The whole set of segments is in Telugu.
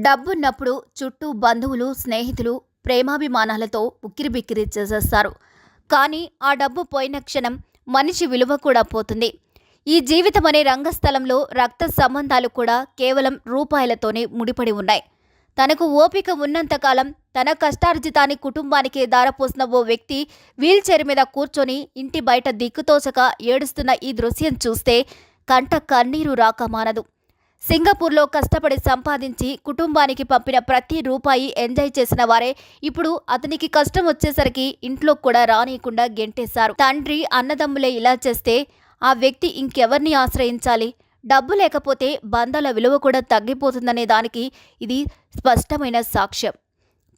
డబ్బున్నప్పుడు చుట్టూ బంధువులు, స్నేహితులు ప్రేమాభిమానాలతో ఉక్కిరిబిక్కిరి చేసేస్తారు. కానీ ఆ డబ్బు పోయిన క్షణం మనిషి విలువ కూడా పోతుంది. ఈ జీవితం అనే రంగస్థలంలో రక్త సంబంధాలు కూడా కేవలం రూపాయలతోనే ముడిపడి ఉన్నాయి. తనకు ఓపిక ఉన్నంతకాలం తన కష్టార్జితాన్ని కుటుంబానికి దారపోసిన ఓ వ్యక్తి వీల్చైర్ మీద కూర్చొని ఇంటి బయట దిక్కుతోచక ఏడుస్తున్న ఈ దృశ్యం చూస్తే కంట కన్నీరు రాక మానదు. సింగపూర్లో కష్టపడి సంపాదించి కుటుంబానికి పంపిన ప్రతి రూపాయి ఎంజాయ్ చేసిన వారే ఇప్పుడు అతనికి కష్టం వచ్చేసరికి ఇంట్లో కూడా రానియకుండా గెంటేశారు. తండ్రి, అన్నదమ్ములే ఇలా చేస్తే ఆ వ్యక్తి ఇంకెవర్ని ఆశ్రయించాలి? డబ్బు లేకపోతే బంధాల విలువ కూడా తగ్గిపోతుందనే దానికి ఇది స్పష్టమైన సాక్ష్యం.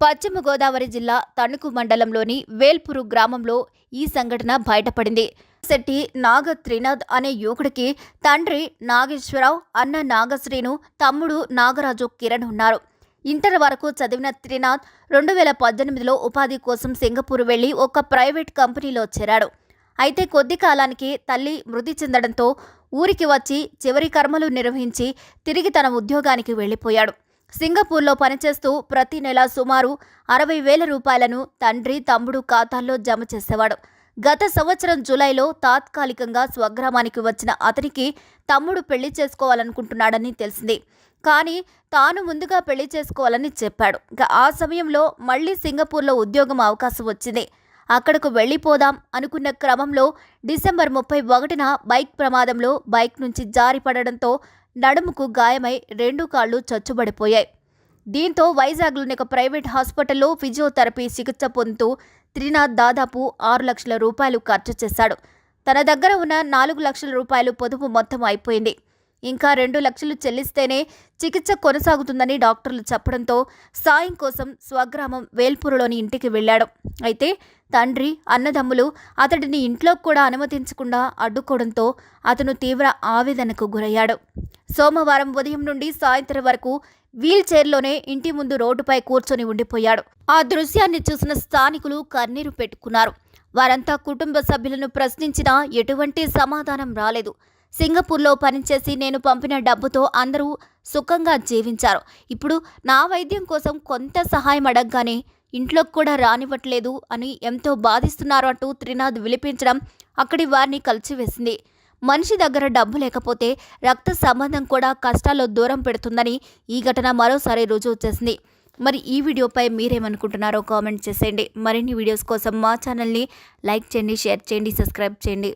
పశ్చిమ గోదావరి జిల్లా తణుకు మండలంలోని వేల్పురు గ్రామంలో ఈ సంఘటన బయటపడింది. శెట్టి నాగ త్రినాథ్ అనే యువకుడికి తండ్రి నాగేశ్వరరావు, అన్న నాగశ్రీను, తమ్ముడు నాగరాజు కిరణ్ ఉన్నారు. ఇంటర్ వరకు చదివిన త్రినాథ్ 2018లో ఉపాధి కోసం సింగపూర్ వెళ్లి ఒక ప్రైవేట్ కంపెనీలో చేరాడు. అయితే కొద్ది కాలానికి తల్లి మృతి చెందడంతో ఊరికి వచ్చి చివరి కర్మలు నిర్వహించి తిరిగి తన ఉద్యోగానికి వెళ్లిపోయాడు. సింగపూర్లో పనిచేస్తూ ప్రతి నెల సుమారు 60,000 రూపాయలను తండ్రి, తమ్ముడు ఖాతాల్లో జమ చేసేవాడు. గత సంవత్సరం జూలైలో తాత్కాలికంగా స్వగ్రామానికి వచ్చిన అతనికి తమ్ముడు పెళ్లి చేసుకోవాలనుకుంటున్నాడని తెలిసింది. కానీ తాను ముందుగా పెళ్లి చేసుకోవాలని చెప్పాడు. ఆ సమయంలో మళ్లీ సింగపూర్లో ఉద్యోగం అవకాశం వచ్చింది. అక్కడకు వెళ్లిపోదాం అనుకున్న క్రమంలో డిసెంబర్ 31న బైక్ ప్రమాదంలో బైక్ నుంచి జారి పడడంతో నడుముకు గాయమై 2 కాళ్లు చచ్చుబడిపోయాయి. దీంతో వైజాగ్లోని ఒక ప్రైవేట్ హాస్పిటల్లో ఫిజియోథెరపీ చికిత్స పొందుతూ త్రినాథ్ దాదాపు 6 లక్షల రూపాయలు ఖర్చు చేశాడు. తన దగ్గర ఉన్న 4 లక్షల రూపాయలు పొదుపు మొత్తం అయిపోయింది. ఇంకా 2 లక్షలు చెల్లిస్తేనే చికిత్స కొనసాగుతుందని డాక్టర్లు చెప్పడంతో సాయం కోసం స్వగ్రామం వేల్పూరులోని ఇంటికి వెళ్లాడు. అయితే తండ్రి, అన్నదమ్ములు అతడిని ఇంట్లో కూడా అనుమతించకుండా అడ్డుకోవడంతో అతను తీవ్ర ఆవేదనకు గురయ్యాడు. సోమవారం ఉదయం నుండి సాయంత్రం వరకు వీల్ చైర్లోనే ఇంటి ముందు రోడ్డుపై కూర్చొని ఉండిపోయాడు. ఆ దృశ్యాన్ని చూసిన స్థానికులు కన్నీరు పెట్టుకున్నారు. వారంతా కుటుంబ సభ్యులను ప్రశ్నించినా ఎటువంటి సమాధానం రాలేదు. సింగపూర్లో పనిచేసి నేను పంపిన డబ్బుతో అందరూ సుఖంగా జీవించారు. ఇప్పుడు నా వైద్యం కోసం కొంత సహాయం అడగగానే ఇంట్లోకి కూడా రానివ్వట్లేదు అని ఎంతో బాధిస్తున్నారు అంటూ త్రినాథ్ విలిపించడం అక్కడి వారిని కలిచివేసింది. మనిషి దగ్గర డబ్బు లేకపోతే రక్త సంబంధం కూడా కష్టాల్లో దూరం పెడుతుందని ఈ ఘటన మరోసారి రుజువు చేసింది. మరి ఈ వీడియోపై మీరేమనుకుంటున్నారో కామెంట్ చేసేయండి. మరిన్ని వీడియోస్ కోసం మా ఛానల్ని లైక్ చేయండి, షేర్ చేయండి, సబ్స్క్రైబ్ చేయండి.